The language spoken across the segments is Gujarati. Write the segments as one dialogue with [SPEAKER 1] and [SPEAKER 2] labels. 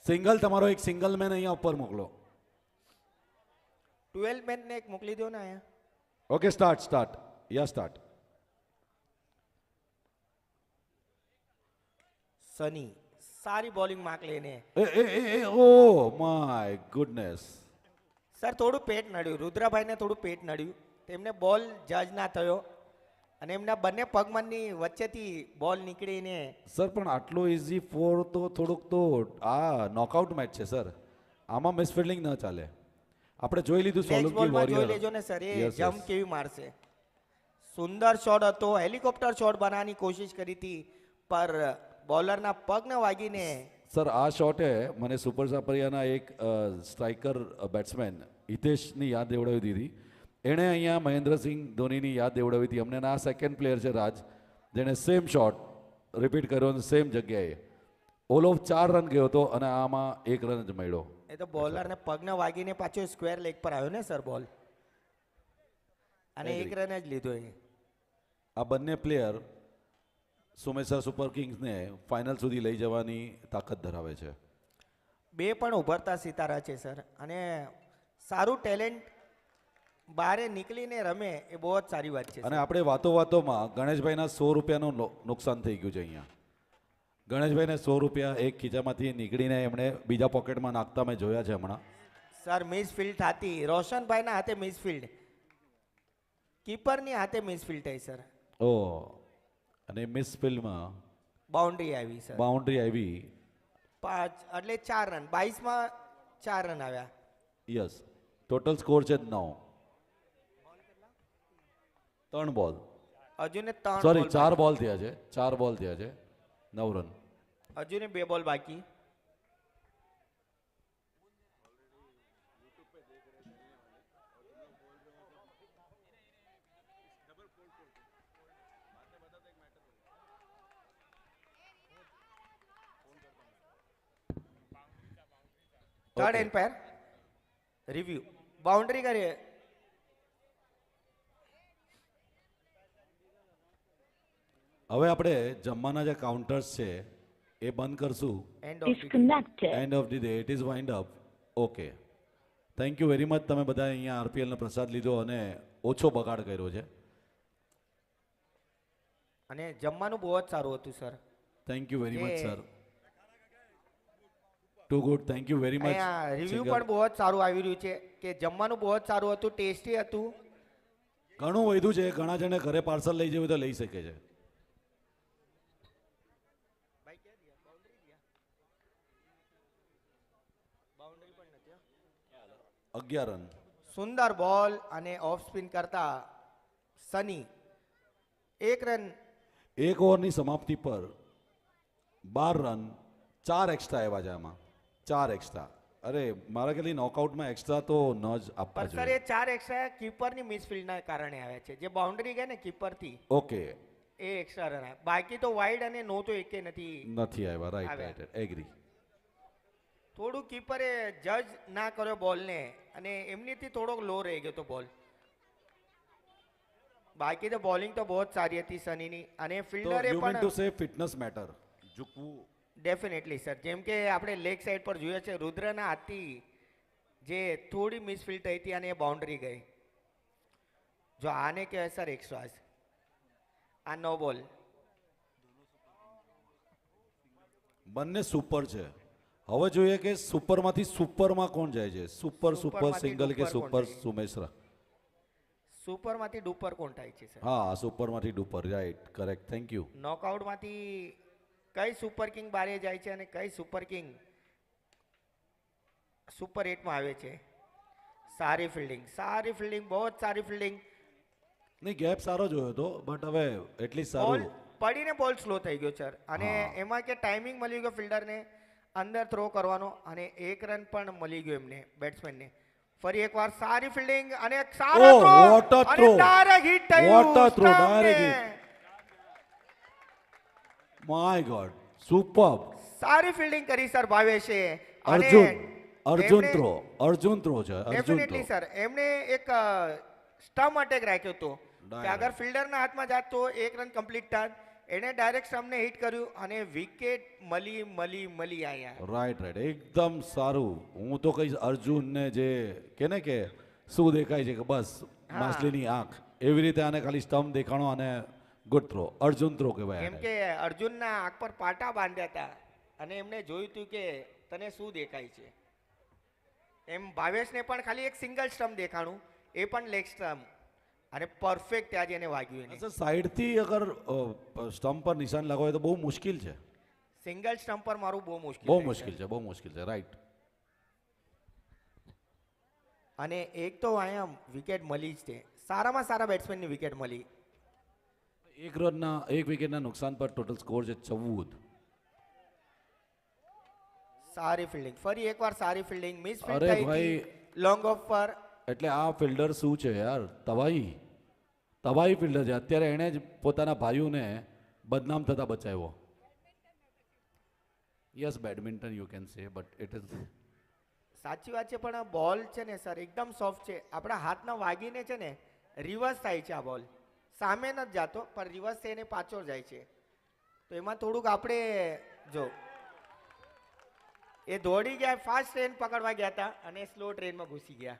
[SPEAKER 1] સિંગલ તમારો એક સિંગલ મેન અહીંયા ઉપર મોકલો.
[SPEAKER 2] 12 મેન ને એક મોકલી દો ને અહીંયા.
[SPEAKER 1] ઓકે સ્ટાર્ટ યા સ્ટાર્ટ.
[SPEAKER 2] સની સારી બોલિંગ માર્ક લઈને
[SPEAKER 1] ઓ માય ગુડનેસ.
[SPEAKER 2] સર થોડું પેટ નડ્યું, રુદ્રભાઈને થોડું પેટ નડ્યું, તેમને બોલ જજ ના થયો અને એમના બંને પગમાંની વચ્ચેથી બોલ નીકળીને.
[SPEAKER 1] સર પણ આટલો ઇઝી ફોર તો થોડુંક તો આ નોકઆઉટ મેચ છે સર, આમાં મિસફિલ્ડિંગ ન ચાલે. આપણે જોઈ લીધું
[SPEAKER 2] નેક્સ્ટ
[SPEAKER 1] સોલંકી
[SPEAKER 2] બોલમાં જોઈ
[SPEAKER 1] વોરિયર.
[SPEAKER 2] લેજો ને સર, એ
[SPEAKER 1] Yes,
[SPEAKER 2] જમ્પ
[SPEAKER 1] yes.
[SPEAKER 2] કેવી મારશે. સુંદર શોટ હતો, હેલિકોપ્ટર શોટ બનાવવાની કોશિશ કરી હતી પર બોલરના પગને વાગીને.
[SPEAKER 1] સર આ શોટે મને સુપર સાપરિયાના એક સ્ટ્રાઇકર બેટ્સમેન હિતેશની યાદ દેવડાવી દીધી. એણે અહીંયા મહેન્દ્રસિંહ ધોનીની યાદ દેવડાવી હતી અમને. આ સેકન્ડ પ્લેયર છે રાજ, જેણે સેમ શોટ રિપીટ કર્યો અને સેમ જગ્યાએ. ઓલ ઓફ 4 રન ગયો હતો અને આમાં 1 રન જ મળ્યો.
[SPEAKER 2] એ તો બોલરને પગને વાગીને પાછો સ્ક્વેર લેગ પર આવ્યો ને સર બોલ, અને
[SPEAKER 1] Agree.
[SPEAKER 2] 1 રન જ લીધો એ.
[SPEAKER 1] આ બંને પ્લેયર સોમેશ્વર સુપર કિંગ્સને ફાઇનલ સુધી લઈ જવાની તાકાત ધરાવે છે.
[SPEAKER 2] બે પણ ઉભરતા સિતારા છે સર, અને સારું ટેલેન્ટ બહારે નીકળીને રમે એ બહુ જ સારી વાત છે
[SPEAKER 1] અને આપણે વાતોમાં ગણેશભાઈના 100 રૂપિયાનું નુકસાન થઈ ગયું છે અહીંયા. ગણેશભાઈને 100 રૂપિયા એક ખીચામાંથી નીકળીને એમણે બીજા પોકેટમાં નાખતા મેં જોયા છે હમણાં.
[SPEAKER 2] સર મિસફિલ્ડ થતી, રોશનભાઈના હાથે મિસફિલ્ડ, કીપરની હાથે મિસફિલ્ડ થઈ સર.
[SPEAKER 1] ઓ અને મિસ ફિલ્ડમાં
[SPEAKER 2] બાઉન્ડ્રી આવી સર.
[SPEAKER 1] બાઉન્ડ્રી આવી.
[SPEAKER 2] 5 એટલે 4 રન, 22માં 4 રન આવ્યા.
[SPEAKER 1] યસ, ટોટલ સ્કોર છે 9. 3 બોલ,
[SPEAKER 2] હજુને 3
[SPEAKER 1] સોરી 4 બોલ થયા છે, 4 બોલ થયા છે, 9 રન.
[SPEAKER 2] હજુને 2 બોલ બાકી. Third
[SPEAKER 1] Okay.
[SPEAKER 2] Umpire review boundary કરીએ.
[SPEAKER 1] હવે આપણે જમવાના જે કાઉન્ટર્સ છે એ બંધ કરશું.
[SPEAKER 2] End of
[SPEAKER 3] Disconnected.
[SPEAKER 1] End of the day it is wind up. Okay, thank you very much. તમે બધા અહીંયા આરપીએલનો પ્રસાદ લીધો અને ઓછો બગાડ કર્યો છે.
[SPEAKER 2] અને જમવાનું બહુ જ સારું હતું sir.
[SPEAKER 1] Thank you very much
[SPEAKER 2] એ-
[SPEAKER 1] sir. Too good, thank you very much.
[SPEAKER 2] અહીંયા રિવ્યુ પણ બહુ જ સારું આવી રહ્યું છે કે જમવાનું બહુ જ સારું હતું, ટેસ્ટી હતું.
[SPEAKER 1] ઘણું વધ્યું છે, ઘણા જણે ઘરે પાર્સલ લઈ જવું તો લઈ શકે છે. 11 રન.
[SPEAKER 2] સુંદર બોલ અને ઓફ સ્પિન કરતા સની 1 રન.
[SPEAKER 1] એક ઓવરની સમાપ્તિ પર 12 રન, 4 એક્સ્ટ્રા આવ્યા છે આમાં, 4 એક્સ્ટ્રા. અરે મારા ખ્યાલથી નોકઆઉટમાં એક્સ્ટ્રા તો ન જ આપવા
[SPEAKER 2] પર સર
[SPEAKER 1] જોઈએ.
[SPEAKER 2] એ 4 એક્સ્ટ્રા કીપરની મિસફિલ્ડના કારણે આવ્યા છે. જે બાઉન્ડ્રી ગઈ ને કીપરથી,
[SPEAKER 1] ઓકે,
[SPEAKER 2] એ એક્સ્ટ્રા રન આવ્યા. બાકી તો વાઇડ અને નો તો એકે નથી.
[SPEAKER 1] નથી આવ્યા. રાઈટ
[SPEAKER 2] આવ્યા.
[SPEAKER 1] Right, agree.
[SPEAKER 2] થોડું કીપરે જજ ના કર્યો બોલને અને એમનીથી થોડોક લો રહી ગયો તો બોલ. બાકી તો બોલિંગ તો બહુ જ સારી હતી સનીની, અને
[SPEAKER 1] તો
[SPEAKER 2] ફિલ્ડરે
[SPEAKER 1] યુ મીન ટુ
[SPEAKER 2] પણ
[SPEAKER 1] સે ફિટનેસ મેટર. ઝૂકવું.
[SPEAKER 2] ડેફિનેટલી સર, જેમ કે આપણે લેગ સાઈડ પર જોઈએ છે રુદ્રના હાથથી જે થોડી મિસફિલ્ડ થઈ હતી અને એ બાઉન્ડ્રી ગઈ. જો આને કહેવાય સર એક શ્વાસ. આ નો બોલ.
[SPEAKER 1] બંને સુપર છે. હવે જોઈએ કે સુપરમાંથી સુપરમાં કોણ જાય છે. સુપર
[SPEAKER 2] સુપરમાંથી
[SPEAKER 1] સિંગલ કે
[SPEAKER 2] ડુપર કોણ
[SPEAKER 1] સુપર
[SPEAKER 2] જાય?
[SPEAKER 1] સુમેશ્રા.
[SPEAKER 2] સુપરમાંથી ડુપર કોણ થાય છે સર?
[SPEAKER 1] હા, સુપરમાંથી duper. Right, correct, thank you.
[SPEAKER 2] નોકઆઉટમાંથી કઈ સુપર કિંગ બારે જાય છે અને કઈ સુપર કિંગ સુપર 8માં આવે છે? સારી ફિલ્ડિંગ, બહુ જ સારી ફિલ્ડિંગ.
[SPEAKER 1] નહીં, ગેપ સારો જોયો હતો, બટ હવે એટલી
[SPEAKER 2] બોલ
[SPEAKER 1] સારું.
[SPEAKER 2] પડીને બોલ સ્લો થઈ ગયો સર, અને
[SPEAKER 1] હા.
[SPEAKER 2] એમાં કે ટાઈમિંગ મળી ગયો ફિલ્ડરને અંદર થ્રો કરવાનો, અને 1 રન પણ મળી ગયો એમને બેટ્સમેનને. ફરી એકવાર સારી ફિલ્ડિંગ અને એક સારો
[SPEAKER 1] Oh,
[SPEAKER 2] થ્રો,
[SPEAKER 1] what a
[SPEAKER 2] અને
[SPEAKER 1] throw.
[SPEAKER 2] ડાયરેક્ટ હિટ થયું.
[SPEAKER 1] What a throw,
[SPEAKER 2] સ્ટમ્પને.
[SPEAKER 1] direct my God, super.
[SPEAKER 2] સારી ફિલ્ડિંગ કરી સર ભાવેશે. અને
[SPEAKER 1] અર્જુન
[SPEAKER 2] એમણે-
[SPEAKER 1] થ્રો, અર્જુન થ્રો છે, અર્જુન
[SPEAKER 2] ડેફિનેટલી
[SPEAKER 1] થ્રો.
[SPEAKER 2] સર, એમણે એક સ્ટમ્પ અટેક રાખ્યો હતો કે
[SPEAKER 1] Direct.
[SPEAKER 2] અગર ફિલ્ડરના હાથમાં જાત તો 1 રન કમ્પ્લીટ થાત, એણે ડાયરેક્ટ સ્ટમ્પને હિટ કર્યું અને વિકેટ મળી અહીંયા.
[SPEAKER 1] રાઈટ એકદમ સારું. હું તો કહીશ અર્જુનને જે કે ને કે શું દેખાય છે કે બસ
[SPEAKER 2] હા.
[SPEAKER 1] માછલીની આંખ એવી રીતે આને ખાલી સ્ટમ્પ દેખાણો અને ગુડ થ્રો, અર્જુન થ્રો કહેવાય
[SPEAKER 2] કેમ
[SPEAKER 1] આને.
[SPEAKER 2] કે અર્જુનના આંખ પર પાટા બાંધ્યા હતા અને એમને જોયું હતું કે તને શું દેખાય છે. એમ ભાવેશને પણ ખાલી એક સિંગલ સ્ટમ્પ દેખાણું, એ પણ લેગ સ્ટમ્પ, અને પરફેક્ટ ત્યાં જ એને વાગ્યું એને.
[SPEAKER 1] સર સાઈડથી અગર સ્ટમ્પ પર નિશાન લગાવે તો બહુ મુશ્કેલ છે,
[SPEAKER 2] સિંગલ સ્ટમ્પ પર મારું બહુ મુશ્કેલ
[SPEAKER 1] બહુ
[SPEAKER 2] થાય
[SPEAKER 1] મુશ્કેલ છે, બહુ મુશ્કેલ છે. રાઈટ.
[SPEAKER 2] અને એક તો અહીંયા વિકેટ મળી જ છે, સારામાં સારા બેટ્સમેનની વિકેટ મળી.
[SPEAKER 1] એક વિકેટના નુકસાન પર ટોટલ સ્કોર છે 14.
[SPEAKER 2] સારી ફિલ્ડિંગ, ફરી એકવાર સારી ફિલ્ડિંગ, મિસ
[SPEAKER 1] અરે
[SPEAKER 2] ફિલ્ડ થઈ
[SPEAKER 1] ભાઈ.
[SPEAKER 2] હતી લોંગ ઓફ પર.
[SPEAKER 1] એટલે આ ફિલ્ડર શું છે યાર, તવાઈ ફિલ્ડર છે. અત્યારે એણે જ પોતાના ભાઈઓને બદનામ થતા બચાવ્યો. Yes badminton you can say but it is.
[SPEAKER 2] સાચી વાત છે, પણ બોલ છે ને સર એકદમ સોફ્ટ છે, આપણા હાથના વાગીને છે ને રિવર્સ થાય છે. આ બોલ સામે નથી જતો પણ રિવર્સ થઈને પાછળ જાય છે, તો એમાં થોડુંક આપણે જો એ દોડી ગયા, ફાસ્ટ ટ્રેન પકડવા ગયા હતા અને સ્લો ટ્રેનમાં ઘૂસી ગયા.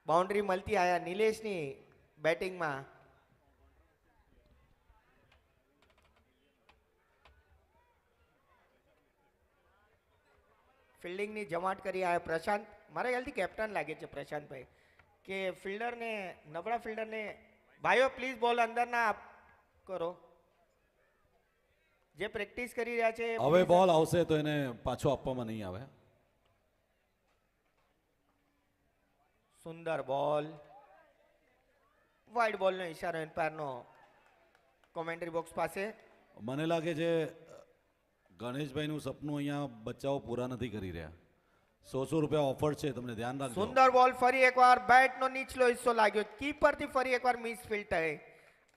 [SPEAKER 2] બાઉન્ડ્રી મળતી આયા નિલેશની બેટિંગમાં. ફિલ્ડિંગની જમાટ કરી આયા પ્રશાંત, મારા ખ્યાલથી કેપ્ટન લાગે છે પ્રશાંતભાઈ, કે ફિલ્ડરને, નબળા ફિલ્ડરને ભાઈઓ પ્લીઝ બોલ અંદર ના કરો. જે પ્રેક્ટિસ કરી રહ્યા છે
[SPEAKER 1] હવે
[SPEAKER 2] please.
[SPEAKER 1] બોલ આવશે તો એને પાછો આપવામાં નહીં આવે.
[SPEAKER 2] સુંદર બોલ, વાઇડ બોલનો ઈશારો એમ્પાયરનો કોમેન્ટ્રી બોક્સ પાસે.
[SPEAKER 1] મને લાગે છે ગણેશભાઈનું સપનું અહીંયા બચ્ચાઓ પૂરા નથી કરી રહ્યા. 100 રૂપિયા ઓફર છે, તમને ધ્યાન રાખજો.
[SPEAKER 2] સુંદર બોલ, ફરી એકવાર બેટનો નીચલો હિસ્સો લાગ્યો, કીપરથી ફરી એકવાર મિસ ફિલ્ડ થઈ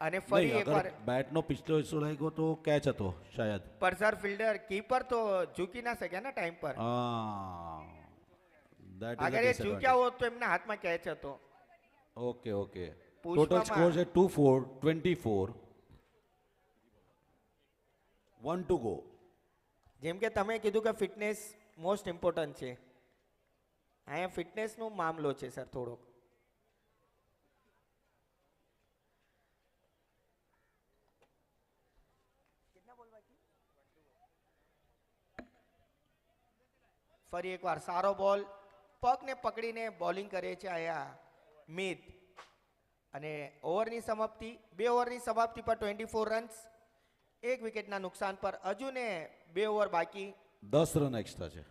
[SPEAKER 2] અને ફરી
[SPEAKER 1] નહીં,
[SPEAKER 2] એકવાર
[SPEAKER 1] અગર બેટનો પિછલો હિસ્સો લાગ્યો તો કેચ હતો શાયદ.
[SPEAKER 2] પર સર ફિલ્ડર કીપર તો ઝૂકી ના શક્યા ને ટાઈમ પર. અગર એ ઝૂક્યા હોત તો એમના હાથમાં કેચ હતો.
[SPEAKER 1] ઓકે.
[SPEAKER 2] પુષ્પમાં-
[SPEAKER 1] ટોટલ સ્કોર છે 2-4, 24. 1 to go.
[SPEAKER 2] જેમ કે તમે કીધું કે ફિટનેસ મોસ્ટ ઇમ્પોર્ટન્ટ છે, અહીંયા ફિટનેસનો મામલો છે સર થોડોક. ફરી એકવાર સારો બોલ, પગને પકડીને બોલિંગ કરે છે અહીંયા મિત. અને ઓવરની સમાપ્તિ, 2 ઓવરની સમાપ્તિ પર 24 રન્સ, 1 વિકેટના નુકસાન પર. હજુ ને 2 ઓવર બાકી,
[SPEAKER 1] 10 રન એક્સ્ટ્રા છે,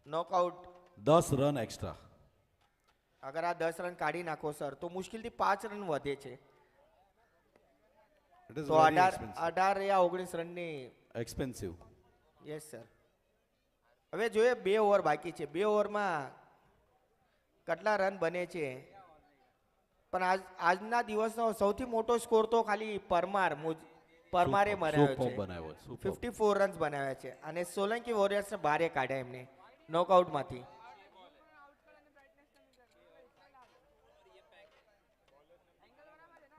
[SPEAKER 2] નોકઆઉટ.
[SPEAKER 1] 10 run extra.
[SPEAKER 2] અગર આ 10 રન કાઢી નાખો સર તો મુશ્કેલથી 5 રન વધે છે,
[SPEAKER 1] ઇટ ઇઝ
[SPEAKER 2] તો
[SPEAKER 1] વેરી
[SPEAKER 2] 18 યા 19 રનની.
[SPEAKER 1] એક્સપેન્સિવ.
[SPEAKER 2] Yes sir. હવે જોઈએ 2 ઓવર બાકી છે, 2 ઓવરમાં કેટલા રન બને છે. પણ આજના દિવસનો સૌથી મોટો સ્કોર તો ખાલી પરમારે મરાવ્યો
[SPEAKER 1] સુપર
[SPEAKER 2] છે,
[SPEAKER 1] બનાવ્યો, સુપર.
[SPEAKER 2] 54 રન્સ બનાવ્યા છે અને સોલંકી વોરિયર્સને બહાર કાઢ્યા એમને નોકઆઉટમાંથી.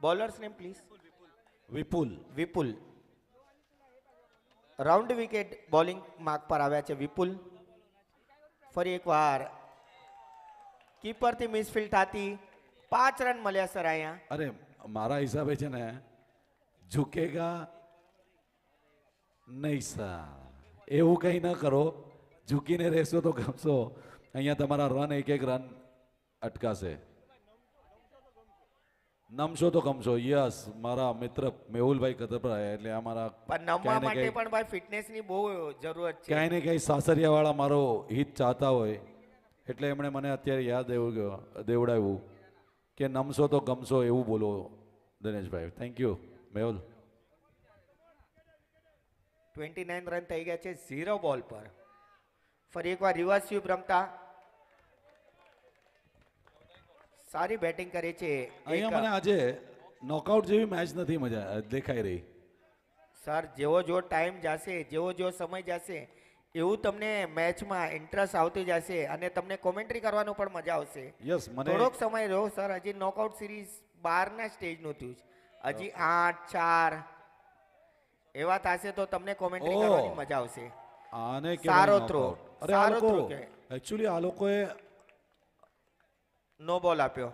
[SPEAKER 2] Bowlers name please. Vipul round wicket bowling mark પર આવ્યા છે વિપુલ. ફરી એકવાર કીપરથી મિસફિલ્ડ થતી, 5 રન મળ્યા સર અહીંયા.
[SPEAKER 1] અરે મારા હિસાબે છે ને ઝુકેગા નહીં સર, એવું કંઈ ન કરો. ઝૂકીને રહેશો તો ગમશો, અહીંયા તમારા રન એક રન અટકાશે. નમશો તો ગમશો. યસ, મારા મિત્ર મેહુલભાઈ કતરપરા એટલે અમારા
[SPEAKER 2] પણ નમવા માટે પણ ભાઈ ફિટનેસની બહુ જરૂરત છે.
[SPEAKER 1] ક્યાંય ને ક્યાંય સાસરિયાવાળા મારો હિત ચાહતા હોય એટલે એમણે મને અત્યારે યાદ દેવડાવ્યું કે નમશો તો ગમશો એવું બોલો Dineshbhai. Thank you Mehul.
[SPEAKER 2] 29 run થઈ ગયા છે 0 બોલ પર. ફરી એકવાર રિવર્સ સ્વીપ રમતા સારી બેટિંગ કરે છે.
[SPEAKER 1] અહીંયા મને આજે નોકઆઉટ જેવી મેચ નથી મજા દેખાઈ રહી.
[SPEAKER 2] સર જેવો જો ટાઈમ જશે, જેવો જો સમય જશે એવું તમને મેચમાં ઇન્ટરેસ્ટ આવતી જશે અને તમને કોમેન્ટ્રી કરવાનું પણ મજા આવશે.
[SPEAKER 1] યસ, મને
[SPEAKER 2] થોડોક સમય રહ્યો સર, હજી નોકઆઉટ સિરીઝ 12ના સ્ટેજનું થયું છે, હજી 8-4 એવા થશે તો તમને કોમેન્ટ્રી
[SPEAKER 1] ઓહ.
[SPEAKER 2] કરવાની મજા આવશે.
[SPEAKER 1] આને
[SPEAKER 2] સારો
[SPEAKER 1] કહેવાય
[SPEAKER 2] throw.
[SPEAKER 1] knockout. અરે આ
[SPEAKER 2] સારો
[SPEAKER 1] લોકો
[SPEAKER 2] throw કહેવાય.
[SPEAKER 1] એકચ્યુઅલી આ લોકોએ
[SPEAKER 2] નો બોલ આપ્યો.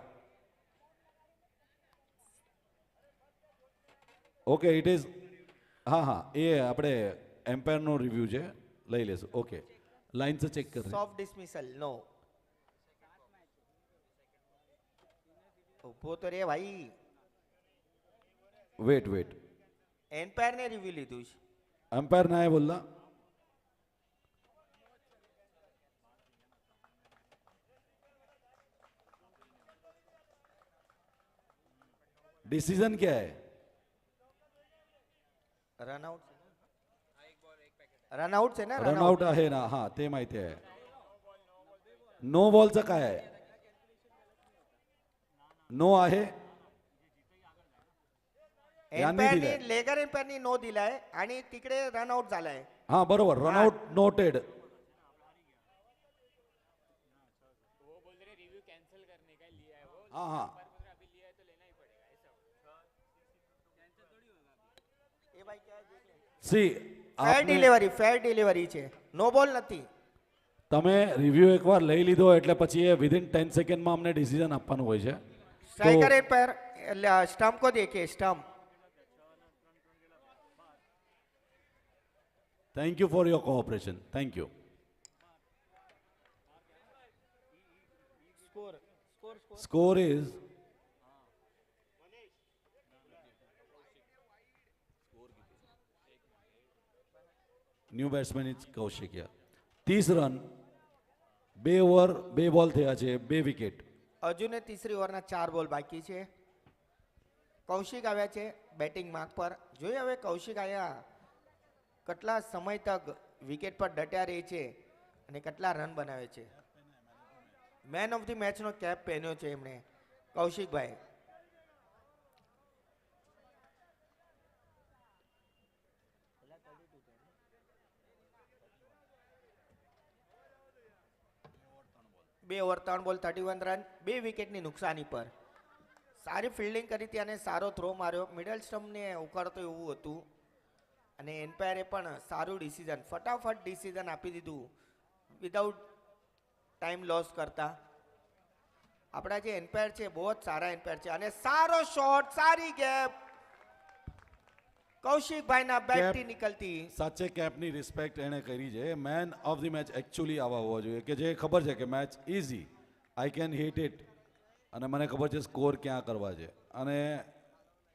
[SPEAKER 1] ઓકે ઇટ ઇઝ હા હા એ આપણે એમ્પાયરનો રિવ્યુ છે લઈ લેશું ઓકે લાઇન से ચેક कर रहे हैं
[SPEAKER 2] સોફ્ટ ડિસમિસલ નો. ઉભો તો રે ભાઈ.
[SPEAKER 1] वेट वेट
[SPEAKER 2] એમ્પાયર ને રિવ્યુ લીધું છે.
[SPEAKER 1] अंपायर ना है बोलना डिसीजन क्या है
[SPEAKER 2] રનઆઉટ રનઆઉટ છે ને
[SPEAKER 1] रनआउट आहे ना हा ते माहिती आहे नो बॉलचं काय आहे नो आहे यांनी
[SPEAKER 2] एम्पायरनी
[SPEAKER 1] दिलंय
[SPEAKER 2] लेगर एम्पायरनी नो दिलाय आणि तिकडे रनआउट झालाय.
[SPEAKER 1] हा बरोबर रनआउट नोटेड हाँ हाँ
[SPEAKER 2] એ ભાઈ ક્યાં દેખ લે.
[SPEAKER 1] સી
[SPEAKER 2] ફેર ડિલિવરી છે. નો બોલ નથી.
[SPEAKER 1] તમે રિવ્યુ એકવાર લઈ લીધો એટલે પછી એ વિધિન 10 સેકન્ડમાં અમને ડિસિઝન આપવાનું હોય છે
[SPEAKER 2] स्ट्राइकर एम्पायर स्टंप को देखिए stump.
[SPEAKER 1] Thank you for your cooperation thank you
[SPEAKER 2] score score
[SPEAKER 1] score is new batsman is Kaushikiya 30 run 2 over 2 ball થયા છે 2 વિકેટ
[SPEAKER 2] હજુ ને ત્રીસરી ઓવરના 4 બોલ બાકી છે. કૌશિક આવ્યા છે બેટિંગ માર્ક પર. જોઈએ હવે કૌશિક આવ્યા કેટલા સમય તક વિકેટ પર ડટ્યા રહે છે અને કેટલા રન બનાવે છે. મેન ઓફ ધી મેચનો કેપ પહેર્યો છે એમણે કૌશિકભાઈ. બે ઓવર 3 બોલ 31 રન 2 વિકેટની નુકસાની પર. સારી ફિલ્ડિંગ કરી હતી અને સારો થ્રો માર્યો. મિડલ સ્ટમ્પને ઉકાળતો એવું હતું અને એમ્પાયરે પણ સારું ડિસિઝન ફટાફટ ડિસિઝન આપી દીધું વિધાઉટ ટાઈમ લોસ કરતા. આપણા જે એમ્પાયર છે બહુ જ સારા એમ્પાયર છે અને સારો શોટ સારી ગેપ કૌશિકભાઈના બેટથી નીકળતી.
[SPEAKER 1] સાચે કેપની રિસ્પેક્ટ એણે કરી છે man of the match actually આવા હોવા જોઈએ કે જે ખબર છે કે match easy I can hit it અને મને ખબર છે સ્કોર ક્યાં કરવા છે અને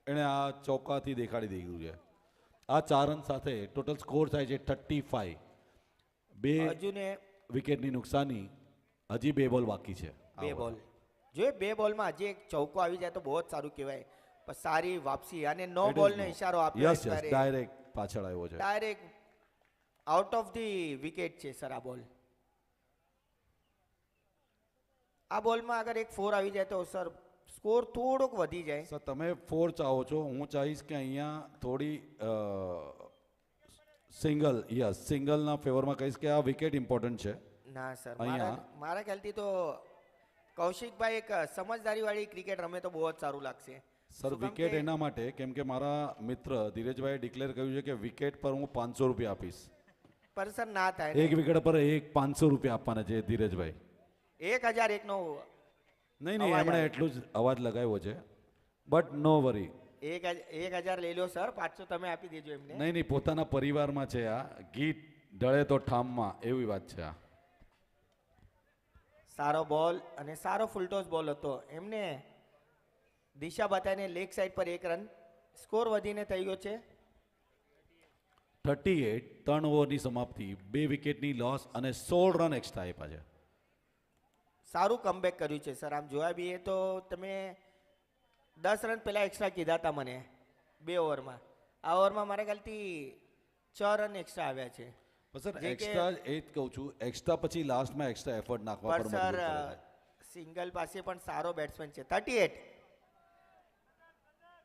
[SPEAKER 1] એણે આ ચોક્કાથી દેખાડી દીધું છે. આ 4 રન સાથે ટોટલ સ્કોર થાય છે 35 2
[SPEAKER 2] હજુ ને
[SPEAKER 1] વિકેટની નુકસાની હજી 2 બોલ બાકી છે
[SPEAKER 2] 2 બોલ. જો 2 બોલમાં હજી એક ચૌકો આવી જાય તો બહુ જ સારું કહેવાય. પણ સારી વાપસી અને નો બોલનો ઇશારો આપ્યો.
[SPEAKER 1] યસ યસ ડાયરેક્ટ પાછળ આવ્યો છે
[SPEAKER 2] direct out of the wicket છે સર આ બોલ. આ બોલમાં અગર એક 4 આવી જાય તો સર સ્કોર થોડોક વધી જાય.
[SPEAKER 1] સર તમે 4 ચાહો છો હું ચાહીશ કે અહીંયા થોડી સિંગલ યસ સિંગલના ફેવરમાં કહીશ કે આ વિકેટ ઇમ્પોર્ટન્ટ છે.
[SPEAKER 2] ના સર
[SPEAKER 1] અહીંયા?
[SPEAKER 2] મારા ખ્યાલથી તો કૌશિકભાઈ એક સમજદારીવાળી ક્રિકેટ રમે તો બહુ જ સારું લાગશે.
[SPEAKER 1] સર
[SPEAKER 2] શું કામ
[SPEAKER 1] વિકેટ
[SPEAKER 2] કે-
[SPEAKER 1] એના માટે કેમ કે મારા મિત્ર ધીરજભાઈએ ડિક્લેર કર્યું છે કે વિકેટ પર હું 500 રૂપિયા આપીશ
[SPEAKER 2] પર સર ના થાય
[SPEAKER 1] એક વિકેટ પર 500 રૂપિયા આપવાના છે ધીરજભાઈ
[SPEAKER 2] 1001 નો
[SPEAKER 1] નહીં નહીં
[SPEAKER 2] અવાજ
[SPEAKER 1] એમણે
[SPEAKER 2] આવે.
[SPEAKER 1] એટલું જ અવાજ લગાવ્યો છે બટ નો વરી
[SPEAKER 2] 1000 લઈ લો સર 500 તમે આપી દેજો એમને.
[SPEAKER 1] નહીં નહીં પોતાના પરિવારમાં છે આ ગીત ઢળે તો ઠામમાં એવી વાત છે આ
[SPEAKER 2] સારો બોલ અને સારો ફૂલટોસ બોલ હતો એમને દિશા બતાવીને લેગ સાઈડ પર 1 રન સ્કોર વધીને થઈ ગયો છે
[SPEAKER 1] 38 3 ઓવરની સમાપ્તિ 2 વિકેટની લોસ અને 16 રન એક્સ્ટ્રા આપ્યા છે
[SPEAKER 2] સારું કમબેક કર્યું છે સર. આમ જોવા બી તો તમે 10 રન પહેલા એક્સ્ટ્રા કીધા હતા મને 2 ઓવરમાં. આ ઓવરમાં મારા ખ્યાલથી 6 રન એક્સ્ટ્રા આવ્યા છે.
[SPEAKER 1] પણ સર
[SPEAKER 2] જે કે-
[SPEAKER 1] એક્સ્ટ્રા એ જ કહું છું એક્સ્ટ્રા પછી લાસ્ટમાં એક્સ્ટ્રા એફર્ટ નાખવા પર
[SPEAKER 2] પણ
[SPEAKER 1] મજબૂર
[SPEAKER 2] સર
[SPEAKER 1] કરે છે.
[SPEAKER 2] સિંગલ પાસે પણ સારો બેટ્સમેન છે 38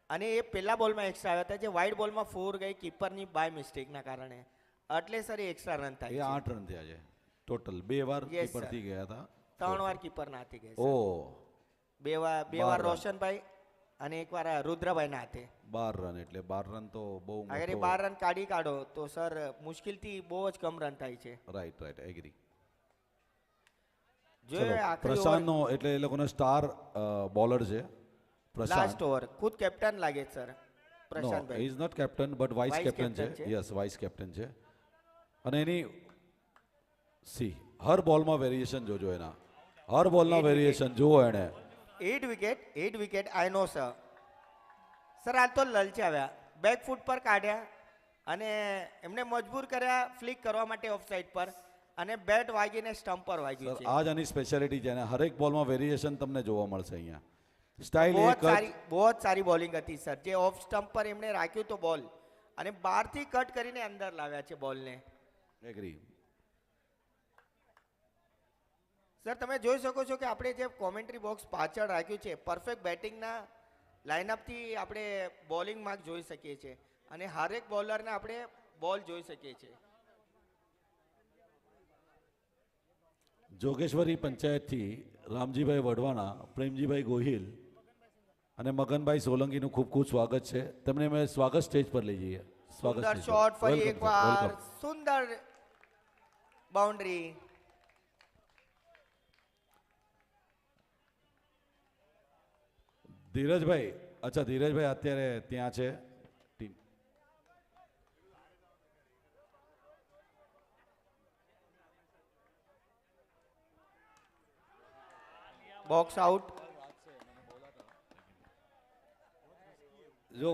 [SPEAKER 2] અને એ પહેલા બોલમાં એક્સ્ટ્રા આવ્યા હતા જે વાઇડ બોલમાં 4 ગઈ કીપરની બાય મિસ્ટેકના કારણે એટલે સર એ એક્સ્ટ્રા રન
[SPEAKER 1] એ
[SPEAKER 2] થાય છે.
[SPEAKER 1] 8 રન થયા છે ટોટલ 2 વાર
[SPEAKER 2] Yes,
[SPEAKER 1] કીપરથી ગયા હતા
[SPEAKER 2] 3 વાર કીપર નાથી ગઈ
[SPEAKER 1] ઓ
[SPEAKER 2] બે વાર
[SPEAKER 1] બાર રન.
[SPEAKER 2] રોશનભાઈ અને એકવાર રુદ્રભાઈના હાથે
[SPEAKER 1] 12 રન એટલે 12 રન તો બહુ
[SPEAKER 2] અગર એ 12 રન કાઢી કાઢો તો સર મુશ્કેલથી બહુ જ કમ રન થાય છે.
[SPEAKER 1] Right agree.
[SPEAKER 2] જોઈએ આખરી
[SPEAKER 1] પ્રશાંતનો એટલે એ લોકોનો સ્ટાર બોલર છે પ્રશાંત.
[SPEAKER 2] લાસ્ટ ઓવર ખુદ કેપ્ટન લાગે છે સર
[SPEAKER 1] નો
[SPEAKER 2] પ્રશાંતભાઈ.
[SPEAKER 1] Is not captain but vice
[SPEAKER 2] Vice
[SPEAKER 1] captain છે.
[SPEAKER 2] captain છે.
[SPEAKER 1] યસ વાઇસ કેપ્ટન છે. અને એની હર બોલમાં વેરિએશન જોજો એના, હર બોલના વેરિએશન જુઓ એને.
[SPEAKER 2] 8 વિકેટ આઈ નો સર. સર આ તો લલચાવ્યા, બેક ફૂટ પર કાઢ્યા અને એમને મજબૂર કર્યા ફ્લિક કરવા માટે ઓફ સાઈડ પર અને બેટ વાગીને સ્ટમ્પ પર વાગ્યું છે.
[SPEAKER 1] આજ આની સ્પેશિયાલિટી છે ને હરેક બોલમાં વેરિએશન તમને જોવા મળશે અહીંયા. સ્ટાઇલ
[SPEAKER 2] બહુ
[SPEAKER 1] એક જ
[SPEAKER 2] બહુ જ સારી બોલિંગ હતી સર. જે ઓફ સ્ટમ્પ પર એમણે રાખ્યું તો બોલ અને બહારથી કટ કરીને અંદર લાવ્યા છે બોલને.
[SPEAKER 1] એગ્રી.
[SPEAKER 2] સર તમે જોઈ શકો છો કે આપણે જે કોમેન્ટ્રી બોક્સ પાછળ રાખ્યું છે પરફેક્ટ બેટિંગના લાઇનઅપથી આપણે બોલિંગ માર્ક જોઈ શકીએ છીએ અને હરેક બોલરને આપણે બોલ જોઈ શકીએ છીએ.
[SPEAKER 1] જોગેશ્વરી પંચાયતથી રામજીભાઈ વઢવાણા, પ્રેમજીભાઈ ગોહિલ અને મગનભાઈ સોલંકીનું ખૂબ ખૂબ સ્વાગત છે. તમને મેં સ્વાગત સ્ટેજ પર લઈ જઈએ. સ્વાગત
[SPEAKER 2] સુંદર
[SPEAKER 1] સ્ટેજ પર.
[SPEAKER 2] શોટ ફરી
[SPEAKER 1] Welcome, sir.
[SPEAKER 2] એકવાર
[SPEAKER 1] Welcome.
[SPEAKER 2] સુંદર બાઉન્ડ્રી.
[SPEAKER 1] ધીરજભાઈ, અચ્છા ધીરજભાઈ અત્યારે ત્યાં છે ટીમ.
[SPEAKER 2] Box out.
[SPEAKER 1] जो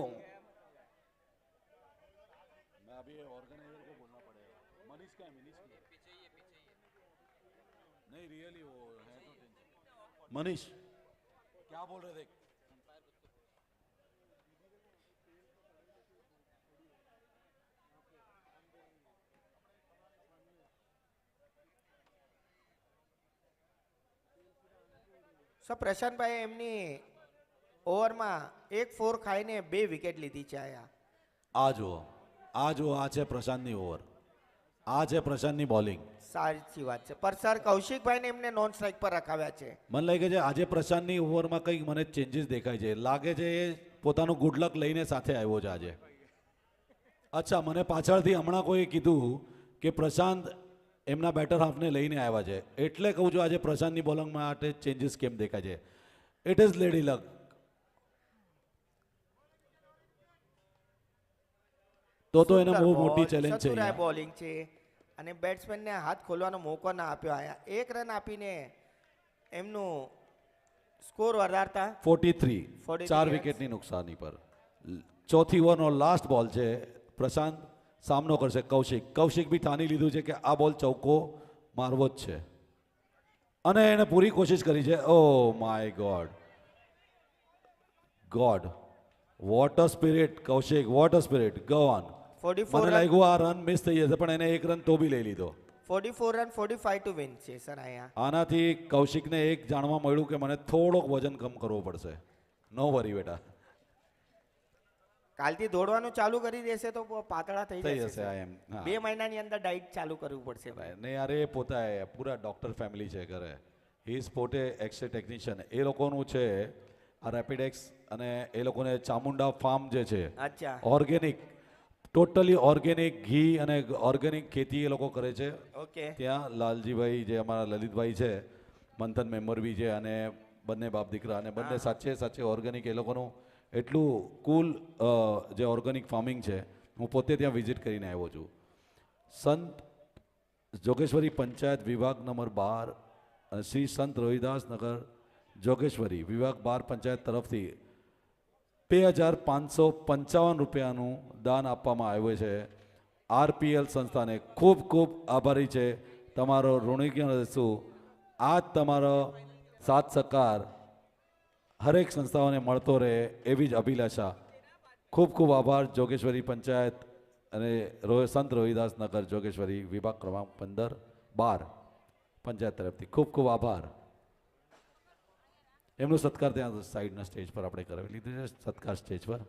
[SPEAKER 1] मैं अभी ऑर्गेनाइजर को बोलना पड़ेगा. मनीष का है, मनीष नहीं रियली वो है तो टेंशन. मनीष क्या बोल रहे थे?
[SPEAKER 2] સર પ્રશાંતભાઈ એમની ઓવરમાં 1 4 ખાઈને 2 વિકેટ લીધી છે આયા.
[SPEAKER 1] આ જુઓ આ છે પ્રશાંતની ઓવર, આ છે પ્રશાંતની બોલિંગ.
[SPEAKER 2] સાચી વાત છે પર સર કૌશિકભાઈને એમને નોન સ્ટ્રાઇક પર રખાવ્યા છે.
[SPEAKER 1] મને લાગે છે આજે પ્રશાંતની ઓવરમાં કંઈક મને ચેન્જીસ દેખાય છે. લાગે છે એ પોતાનું ગુડ લક લઈને સાથે આવ્યો છે આજે. અચ્છા મને પાછળથી હમણાં કોઈ કીધું કે પ્રશાંત એમના બેટર હાફને લઈને આવ્યા છે એટલે કહું છું આજે પ્રશાંતની બોલિંગ માટે ચેન્જીસ કેમ દેખાય છે. ઇટ ઇઝ લેડી લક. તો એને બહુ મોટી ચેલેન્જ છે અહીંયા.
[SPEAKER 2] બોલિંગ છે અને બેટ્સમેનને હાથ ખોલવાનો મોકો ના આપ્યો આયા. 1 રન આપીને એમનું સ્કોર વધારતા
[SPEAKER 1] 43
[SPEAKER 2] 43
[SPEAKER 1] 4
[SPEAKER 2] runs.
[SPEAKER 1] વિકેટની નુકસાની પર. ચોથી ઓવરનો લાસ્ટ બોલ છે. પ્રશાંત સામનો કરશે કૌશિક બી ઠાની લીધું છે કે આ બોલ ચૌકો મારવો જ છે અને એને પૂરી કોશિશ કરી છે. Oh my God what a spirit Kaushik, what a spirit. Go on.
[SPEAKER 2] 44
[SPEAKER 1] મને
[SPEAKER 2] રન
[SPEAKER 1] લાગ્યું આ રન મિસ થઈ જશે પણ એને 1 રન તો બી લઈ લીધો.
[SPEAKER 2] 44 રન 45 ટુ વિન છે સર આયા.
[SPEAKER 1] આનાથી કૌશિકને એક જાણવા મળ્યું કે મને થોડોક વજન કમ કરવો પડશે. નો વરી બેટા,
[SPEAKER 2] કાલથી દોડવાનું ચાલુ કરી દેશે તો પાતળા થઈ
[SPEAKER 1] થઈ
[SPEAKER 2] જશે
[SPEAKER 1] જશે.
[SPEAKER 2] સર.
[SPEAKER 1] આ એમ
[SPEAKER 2] 2 મહિનાની અંદર ડાઇટ ચાલુ કરવું પડશે.
[SPEAKER 1] નહીં યાર એ પોતા પૂરા ડૉક્ટર ફેમિલી છે ઘરે. હી ઇઝ પોતે એક્સ ટેકનિશિયન. એ લોકોનું છે આ રેપિડેક્સ અને એ લોકોને ચામુંડા ફાર્મ જે છે
[SPEAKER 2] અચ્છા
[SPEAKER 1] ઓર્ગેનિક, ટોટલી ઓર્ગેનિક ઘી અને ઓર્ગેનિક ખેતી એ લોકો કરે છે.
[SPEAKER 2] ઓકે.
[SPEAKER 1] ત્યાં લાલજીભાઈ જે અમારા લલિતભાઈ છે મંથન મેમ્બર બી છે અને બંને બાપ દીકરા અને બંને સાચે ઓર્ગેનિક. એ લોકોનું એટલું કુલ જે ઓર્ગેનિક ફાર્મિંગ છે. હું પોતે ત્યાં વિઝિટ કરીને આવ્યો છું. સંત જોગેશ્વરી પંચાયત વિભાગ નંબર 12 અને શ્રી સંત રોહિદાસ નગર જોગેશ્વરી વિભાગ 12 પંચાયત તરફથી 2555 રૂપિયાનું દાન આપવામાં આવ્યું છે. આરપીએલ સંસ્થાને ખૂબ ખૂબ આભારી છે. તમારો ઋણી રહેશું. આ જ તમારો સાથ સહકાર હરેક સંસ્થાઓને મળતો રહે એવી જ અભિલાષા. ખૂબ ખૂબ આભાર જોગેશ્વરી પંચાયત અને સંત રોહિદાસ નગર જોગેશ્વરી વિભાગ ક્રમાંક 12 પંચાયત તરફથી ખૂબ ખૂબ આભાર. એમનું સત્કાર ત્યાં સાઈડના સ્ટેજ પર આપણે કરાવી લીધું છે. સત્કાર સ્ટેજ પર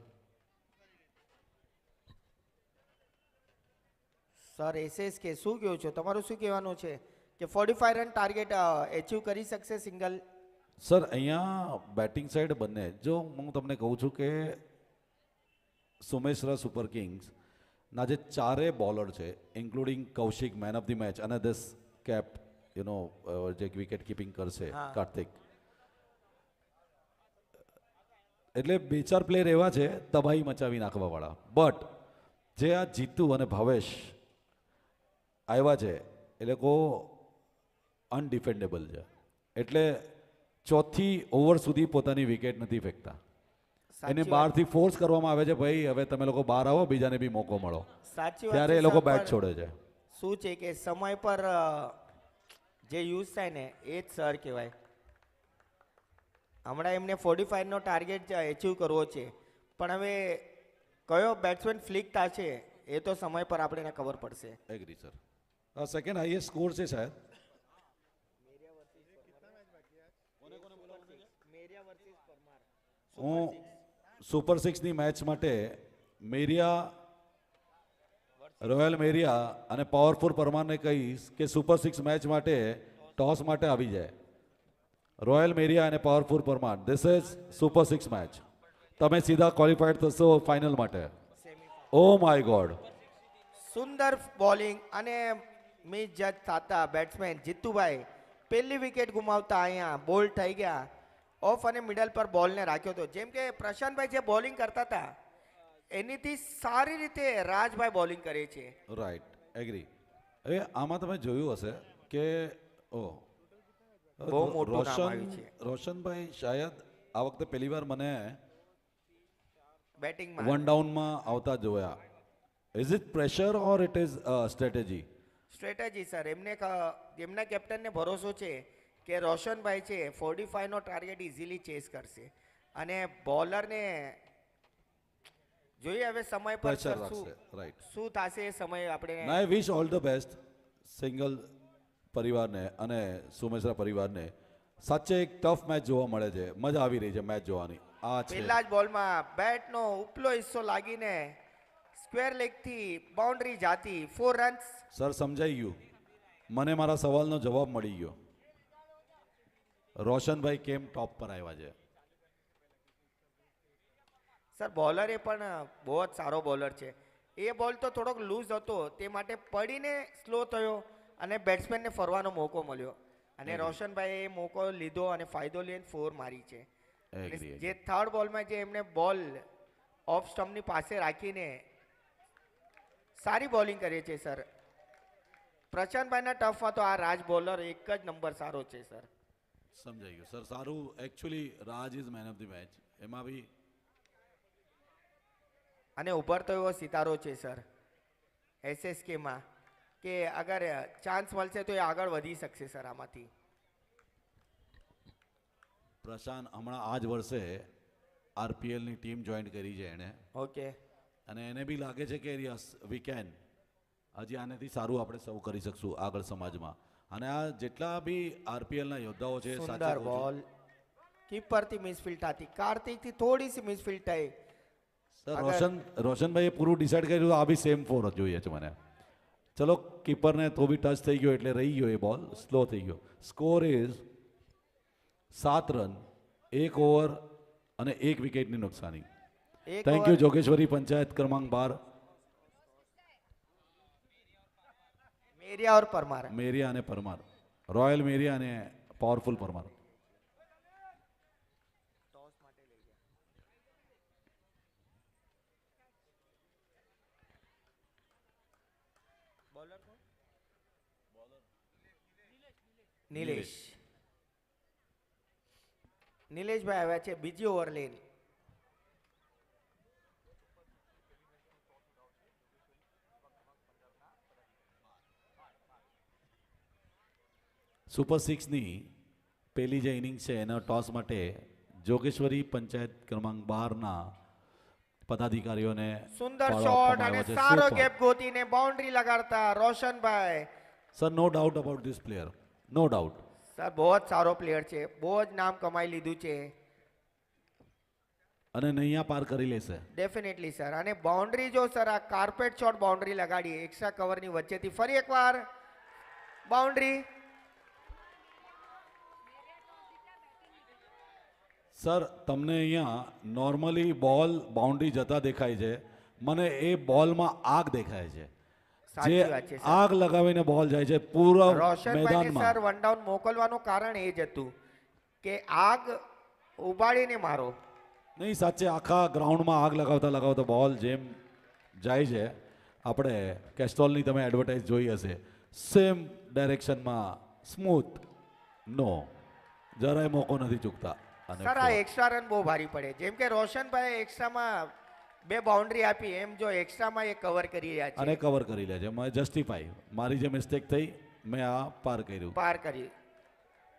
[SPEAKER 2] સર એસએસ કે શું કહો છો, તમારું શું કહેવાનું છે કે 45 રન ટાર્ગેટ એચીવ કરી શકશે સિંગલ?
[SPEAKER 1] સર અહીંયા બેટિંગ સાઈડ બંને જો હું તમને કહું છું કે સુમેશ્વર સુપર કિંગ્સ ના જે ચારે બોલર છે including Kaushik main of the match અને ધીસ કેપ જે વિકેટ કીપિંગ કરશે
[SPEAKER 2] હા.
[SPEAKER 1] કાર્તિક એટલે બે ચાર પ્લેયર એવા છે તબાહી મચાવી નાખવાવાળા બટ જે આ જીતુ અને ભાવેશ આવ્યા છે એ લોકો અનડિફેન્ડેબલ છે એટલે ચોથી ઓવર સુધી પોતાની વિકેટ નથી ફેંકતા
[SPEAKER 2] સાચી
[SPEAKER 1] એને
[SPEAKER 2] વાત.
[SPEAKER 1] બહારથી ફોર્સ કરવામાં આવે છે ભાઈ હવે તમે લોકો બહાર આવો બીજાને બી મોકો મળો
[SPEAKER 2] સાચી વાત
[SPEAKER 1] ત્યારે
[SPEAKER 2] છે,
[SPEAKER 1] એ લોકો
[SPEAKER 2] સર,
[SPEAKER 1] બેટ
[SPEAKER 2] પણ
[SPEAKER 1] છોડે છે
[SPEAKER 2] શું છે કે સમય પર જે યુઝ થાય ને એ જ સર કહેવાય. હમણાં એમને 45 નો ટાર્ગેટ એચીવ કરવો છે પણ હવે કયો બેટ્સમેન ફ્લિક થશે એ તો સમય પર આપણને ખબર પડશે.
[SPEAKER 1] Agree sir second highest score છે શાયદ હું સુપર સિક્સની મેચ માટે મેરિયા રોયલ મેરિયા અને પાવરફુલ પરમારને કહીશ કે સુપર સિક્સ મેચ માટે ટોસ માટે આવી જાય રોયલ મેરિયા અને powerful Parmar this is super six match તમે સીધા ક્વોલિફાઈડ થશો ફાઇનલ માટે oh my God
[SPEAKER 2] Sundar bowling અને મિસ જજ થતા બેટ્સમેન જીતુભાઈ પહેલી વિકેટ ગુમાવતા અહીંયા બોલ્ડ થઈ ગયા ઓફ અને મિડલ પર બોલને રાખ્યો હતો. જેમ કે પ્રશાંતભાઈ જે બોલિંગ કરતા હતા એનીથી સારી રીતે રાજભાઈ બોલિંગ કરે છે.
[SPEAKER 1] રાઈટ એગ્રી હવે આમાં તમે જોયું હશે કે ઓ
[SPEAKER 2] બહુ મોટું નામ આવ્યું છે.
[SPEAKER 1] રોશનભાઈ શાયદ આ વખતે પહેલી વાર મને
[SPEAKER 2] બેટિંગમાં
[SPEAKER 1] વન ડાઉનમાં આવતા જોયા is it pressure or it is strategy
[SPEAKER 2] strategy sir એમના કેપ્ટનને ભરોસો છે કે રોશનભાઈ છે 45 નો ટાર્ગેટ ઇઝીલી ચેસ કરશે અને બોલરને જોઈએ હવે સમય પર
[SPEAKER 1] પ્રેશર
[SPEAKER 2] સર
[SPEAKER 1] રાખશે રાઈટ
[SPEAKER 2] શું થશે એ સમય આપણે
[SPEAKER 1] I wish all the best single પરિવારને અને સુમેશ્વર પરિવારને સાચે એક ટફ મેચ જોવા મળે છે મજા આવી રહી છે મેચ જોવાની આ છે
[SPEAKER 2] પહેલા જ બોલમાં બેટનો ઉપલો હિસ્સો લાગીને સ્ક્વેર લેગથી બાઉન્ડ્રી જાતી 4 રન્સ.
[SPEAKER 1] સર સમજાઈ ગયું મને મારા સવાલનો જવાબ મળી ગયો રોશનભાઈ કેમ ટોપ પર આવ્યા છે
[SPEAKER 2] સર બોલર એ પણ બહુ જ સારો બોલર છે. એ બોલ તો થોડોક લૂઝ હતો તે માટે પડીને સ્લો થયો અને બેટ્સમેનને ફરવાનો મોકો મળ્યો અને રોશનભાઈ એ મોકો લીધો અને ફાયદો લઈને 4 મારી છે. અને
[SPEAKER 1] Agree,
[SPEAKER 2] જે થર્ડ બોલમાં જે એમને બોલ ઓફ સ્ટમ્પની પાસે રાખીને સારી બોલિંગ કરી છે સર. પ્રશાંતભાઈના ટફમાં તો આ રાજ બોલર એક જ નંબર સારો છે સર.
[SPEAKER 1] સમજાઈ ગયું સર સારું actually Raj is main of the match એમાં બી
[SPEAKER 2] અને ઉભરતો એવો સિતારો છે સર એસએસકેમાં કે અગર ચાન્સ મળશે તો એ આગળ વધી શકશે સર આમાંથી.
[SPEAKER 1] પ્રશાંત હમણાં આ જ વર્ષે આરપીએલની ટીમ જોઈન કરી છે એણે
[SPEAKER 2] ઓકે
[SPEAKER 1] અને એને બી લાગે છે કે યસ વી કેન હજી આનાથી સારું આપણે સૌ કરી શકશું આગળ સમાજમાં અને આ જેટલા બી આરપીએલના યોદ્ધાઓ છે સાચા
[SPEAKER 2] સુંદર
[SPEAKER 1] કહું છું,
[SPEAKER 2] બોલ કીપરથી મિસફિલ્ડ હતી કાર્તિકથી થોડી સી મિસફિલ્ડ થઈ.
[SPEAKER 1] સર
[SPEAKER 2] અગર-
[SPEAKER 1] રોશનભાઈએ પૂરું ડિસાઈડ કર્યું આ બી સેમ ફોર જોઈએ છે મને ચલો કીપરને તો બી ટચ થઈ ગયો એટલે રહી ગયો એ બોલ સ્લો થઈ ગયો સ્કોર ઇઝ 7 રન 1 ઓવર અને 1 વિકેટની નુકસાની
[SPEAKER 2] એક
[SPEAKER 1] thank you
[SPEAKER 2] over-
[SPEAKER 1] Jogeshwari panchayat ક્રમાંક 12
[SPEAKER 2] મેરિયા ઓર પરમાર.
[SPEAKER 1] મેરિયા અને પરમાર રોયલ મેરિયા અને પાવરફુલ પરમાર
[SPEAKER 2] નિલેશ નિલેશભાઈ આવ્યા છે બીજી ઓવર લઈને.
[SPEAKER 1] સુપર સિક્સની પહેલી જે ઇનિંગ છે એના ટોસ માટે જોગેશ્વરી પંચાયત ક્રમાંક 12ના પદાધિકારીઓને
[SPEAKER 2] સુંદર
[SPEAKER 1] ફાળો
[SPEAKER 2] શોટ
[SPEAKER 1] આપવામાં
[SPEAKER 2] અને
[SPEAKER 1] આવ્યો છે.
[SPEAKER 2] સારો
[SPEAKER 1] Super.
[SPEAKER 2] ગેપ ગોતીને બાઉન્ડ્રી લગાડતા રોશનભાઈ.
[SPEAKER 1] Sir no doubt about this player no doubt
[SPEAKER 2] sir બહુ જ સારો પ્લેયર છે બહુ જ નામ કમાઈ લીધું છે
[SPEAKER 1] અને નૈયા પાર કરી લેશે
[SPEAKER 2] ડેફિનેટલી સર. અને બાઉન્ડ્રી જો સર આ કાર્પેટ શોટ બાઉન્ડ્રી લગાડી એક્સ્ટ્રા કવરની વચ્ચેથી ફરી એકવાર બાઉન્ડ્રી.
[SPEAKER 1] સર તમને અહીંયા નોર્મલી બોલ બાઉન્ડ્રી જતા દેખાય છે, મને એ બોલમાં આગ દેખાય છે,
[SPEAKER 2] સાચી
[SPEAKER 1] જે
[SPEAKER 2] વાત છે, સર.
[SPEAKER 1] આગ લગાવીને બોલ જાય છે પૂરા
[SPEAKER 2] રોશનભાઈને
[SPEAKER 1] મેદાનમાં.
[SPEAKER 2] સર વન ડાઉન મોકલવાનું કારણ એ જ હતું કે આગ ઉબાડીને મારો.
[SPEAKER 1] નહીં, સાચે આખા ગ્રાઉન્ડમાં આગ લગાવતા લગાવતા બોલ જેમ જાય છે, આપણે કેસ્ટ્રોલની તમે એડવર્ટાઇઝ જોઈ હશે, સેમ ડાયરેક્શનમાં સ્મૂથ, નો જરાય મોકો નથી ચૂકતા. અને
[SPEAKER 2] સર આ એક્સ્ટ્રા રન બહુ ભારી પડે. જેમ કે રોશનભાઈ એક્સ્ટ્રામાં 2 બાઉન્ડ્રી આપી, એમ જો એક્સ્ટ્રામાં એ કવર કરી રહ્યા
[SPEAKER 1] અને
[SPEAKER 2] છે,
[SPEAKER 1] કવર કરી લે છે. મેં જસ્ટિફાઈ, મારી જે મિસ્ટેક થઈ મેં આ પાર કર્યું.
[SPEAKER 2] પાર કરી.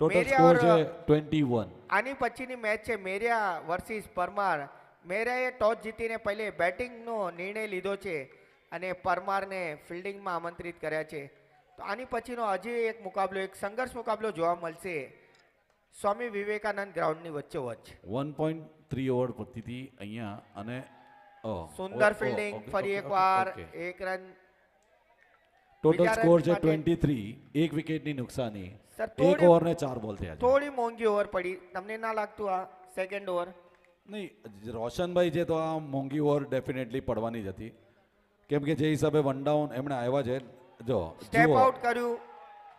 [SPEAKER 1] ટોટલ
[SPEAKER 2] મેરિયા
[SPEAKER 1] સ્કોર છે
[SPEAKER 2] ઓર
[SPEAKER 1] 21.
[SPEAKER 2] આની પછીની મેચ છે મેરિયા વર્સિસ પરમાર. મેરિયાએ ટોસ જીતીને પહેલે બેટિંગનો નિર્ણય લીધો છે અને પરમારને ફિલ્ડિંગમાં આમંત્રિત કર્યા છે. તો આની પછીનો હજી એક મુકાબલો, એક સંઘર્ષ મુકાબલો જોવા મળશે સ્વામી વિવેકાનંદ ગ્રાઉન્ડની વચ્ચોવચ્ચ.
[SPEAKER 1] 1.3 ઓવર પડતી હતી અહીંયા અને
[SPEAKER 2] સુંદર ફિલ્ડિંગ, ફરી એકવાર એક રન.
[SPEAKER 1] ટોટલ
[SPEAKER 2] બીજા રન
[SPEAKER 1] સ્કોર છે
[SPEAKER 2] માટે
[SPEAKER 1] 23, એક વિકેટની નુકસાની,
[SPEAKER 2] સર,
[SPEAKER 1] એક
[SPEAKER 2] થોડી-
[SPEAKER 1] ઓવરને 4 બોલ થયા છે.
[SPEAKER 2] થોડી મોંઘી ઓવર પડી, તમને ના લાગતું આ સેકન્ડ ઓવર?
[SPEAKER 1] નહીં, રોશનભાઈ છે તો આ મોંઘી ઓવર ડેફિનેટલી પડવાની જ હતી, કેમ કે જે હિસાબે વન ડાઉન એમણે આવ્યા છે. જો
[SPEAKER 2] સ્ટેપ
[SPEAKER 1] જુઓ,
[SPEAKER 2] આઉટ કર્યું,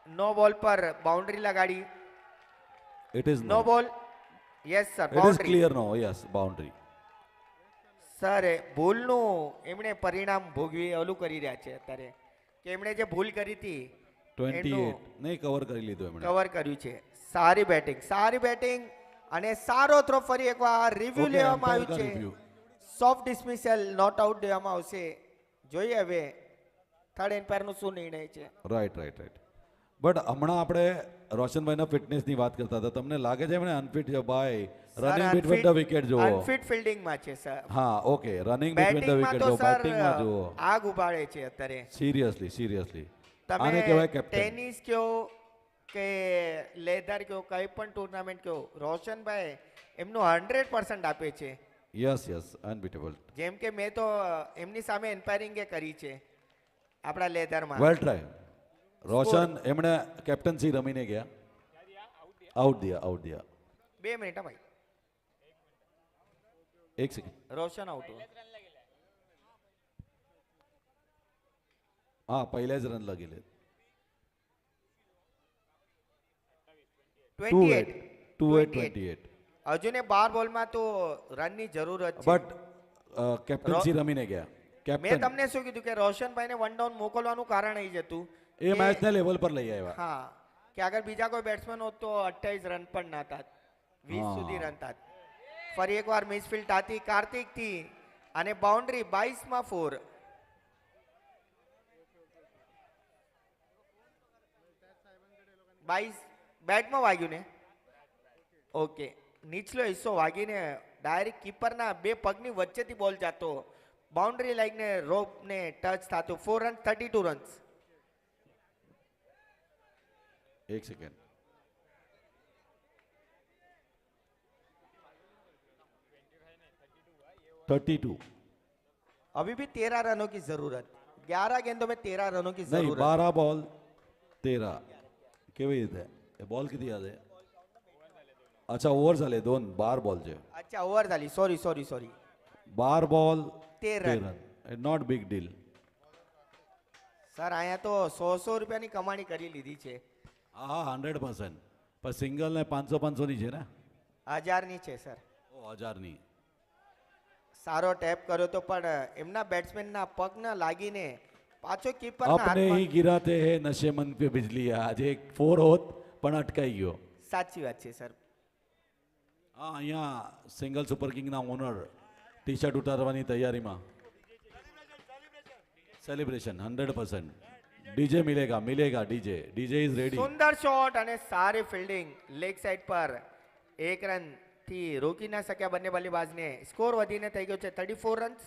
[SPEAKER 2] નો બોલ પર બાઉન્ડ્રી લગાડી.
[SPEAKER 1] It is
[SPEAKER 2] no ball, yes sir,
[SPEAKER 1] it is
[SPEAKER 2] boundary.
[SPEAKER 1] Clear, no, yes, boundary.
[SPEAKER 2] Sir ભૂલનું એમણે પરિણામ ભોગવી ઓલું કરી રહ્યા છે અત્યારે, કે એમણે જે ભૂલ કરી હતી
[SPEAKER 1] 28 નહીં, કવર કરી લીધું એમણે.
[SPEAKER 2] કવર કર્યું છે. સારી બેટિંગ, સારી બેટિંગ અને સારો થ્રો. ફરી એકવાર રિવ્યુ
[SPEAKER 1] Okay,
[SPEAKER 2] લેવામાં
[SPEAKER 1] umpire
[SPEAKER 2] આવ્યું
[SPEAKER 1] का
[SPEAKER 2] છે,
[SPEAKER 1] review.
[SPEAKER 2] સોફ્ટ ડિસમિસલ, નોટ આઉટ દેવામાં આવશે. જોઈએ હવે થર્ડ એમ્પાયરનો શું નિર્ણય છે.
[SPEAKER 1] Right right right. બટ હમણાં આપણે રોશનભાઈના ફિટનેસની વાત કરતા હતા, તમને લાગે છે એમણે અનફિટ છે ભાઈ? રનિંગ બિટવીન ધ વિકેટ જુઓ.
[SPEAKER 2] અનફિટ ફિલ્ડિંગમાં છે સર.
[SPEAKER 1] હા, ઓકે, રનિંગ બિટવીન ધ
[SPEAKER 2] બેટિંગમાં
[SPEAKER 1] વિકેટ
[SPEAKER 2] તો
[SPEAKER 1] જુઓ,
[SPEAKER 2] સર
[SPEAKER 1] બેટિંગમાં જુઓ.
[SPEAKER 2] આગ ઉબાડે છે અત્યારે.
[SPEAKER 1] સિરિયસલી સિરિયસલી આને
[SPEAKER 2] તમે
[SPEAKER 1] કહેવાય કેપ્ટન.
[SPEAKER 2] ટેનિસ કયો કે લેધર કયો, કઈ પણ ટુર્નામેન્ટ કયો, રોશનભાઈ એમનું 100% આપે છે.
[SPEAKER 1] Yes yes, unbeatable.
[SPEAKER 2] જેમ કે મેં તો એમની સામે એમ્પાયરિંગ કરી છે આપણા લેધરમાં.
[SPEAKER 1] વેલ ટ્રાય. રોશન એમણે કેપ્ટનસી રમીને ગયા, આઉટ દિયા.
[SPEAKER 2] 2 મિનિટ હા ભાઈ,
[SPEAKER 1] એક સેકન્ડ.
[SPEAKER 2] રોશન આઉટ.
[SPEAKER 1] હા, પહેલા જ રન લગી લે.
[SPEAKER 2] 28.
[SPEAKER 1] 28.
[SPEAKER 2] હજુ ને 12 બોલમાં તો રનની જરૂર જ છે.
[SPEAKER 1] બટ કેપ્ટનસી રમીને ગયા.
[SPEAKER 2] મેં
[SPEAKER 1] કેપ્ટન
[SPEAKER 2] તમને શું કીધું કે રોશનભાઈને વન ડાઉન મોકલવાનું કારણ એ જ હતું
[SPEAKER 1] એ
[SPEAKER 2] કે-
[SPEAKER 1] મેચને લેવલ પર લઈ આવ્યા.
[SPEAKER 2] હા, કે અગર બીજા કોઈ બેટ્સમેન હોત તો 28 રન પણ ના થાત, 20
[SPEAKER 1] હા.
[SPEAKER 2] સુધી રન થાત. ફરી એકવાર મિસફિલ્ડ હતી કાર્તિક થી અને બાઉન્ડ્રી 22 માં 4. બેટમાં વાગ્યું ને? ઓકે, નીચલો હિસ્સો વાગીને ડાયરેક્ટ કીપરના 2 પગની વચ્ચેથી બોલ જાતો, બાઉન્ડ્રી લાઈનને રોપને ટચ થતું. 4 રન, 32 રન્સ.
[SPEAKER 1] एक सेकेंड.
[SPEAKER 2] अभी भी 13 रनों की जरूरत. 11 गेंदों में 13 रनों की
[SPEAKER 1] नहीं,
[SPEAKER 2] जरूरत.
[SPEAKER 1] 12 बॉल 13 કેવી રીતે? એ બોલ કેટલી યાદ? अच्छा, ओव्हर झाले 2, 12 बॉल છે.
[SPEAKER 2] अच्छा, ओव्हर झाली. Sorry
[SPEAKER 1] 12 ball
[SPEAKER 2] 13
[SPEAKER 1] 13 not big deal.
[SPEAKER 2] Sir અહીંયા તો 100 રૂપિયાની કમાણી કરી લીધી છે.
[SPEAKER 1] હા, 100%. પણ સિંગલ ને 500 ની છે ને?
[SPEAKER 2] 1000ની છે સર.
[SPEAKER 1] ઓ, 1000ની.
[SPEAKER 2] સારો ટેપ કર્યો તો પણ એમના બેટ્સમેનના પગના લાગીને પાછો કીપરના
[SPEAKER 1] अपने ही
[SPEAKER 2] હાથમાં.
[SPEAKER 1] गिराते हैं नशेमंद पे बिजली. આજે એક 4 હોત પણ અટકાઈ ગયો.
[SPEAKER 2] સાચી વાત છે સર.
[SPEAKER 1] હા, અહીંયા સિંગલ સુપર કિંગના ઓનર ટી શર્ટ ઉતારવાની તૈયારીમાં. સેલિબ્રેશન 100%. ડીજે મિલેગા ડીજે ઇઝ રેડી.
[SPEAKER 2] સુંદર શોટ અને સારી ફિલ્ડિંગ લેગ સાઈડ પર. 1 રન થી રોકી ના શક્યા બંને બલ્લેબાજને. સ્કોર વધીને થઈ ગયો છે 34 રન્સ.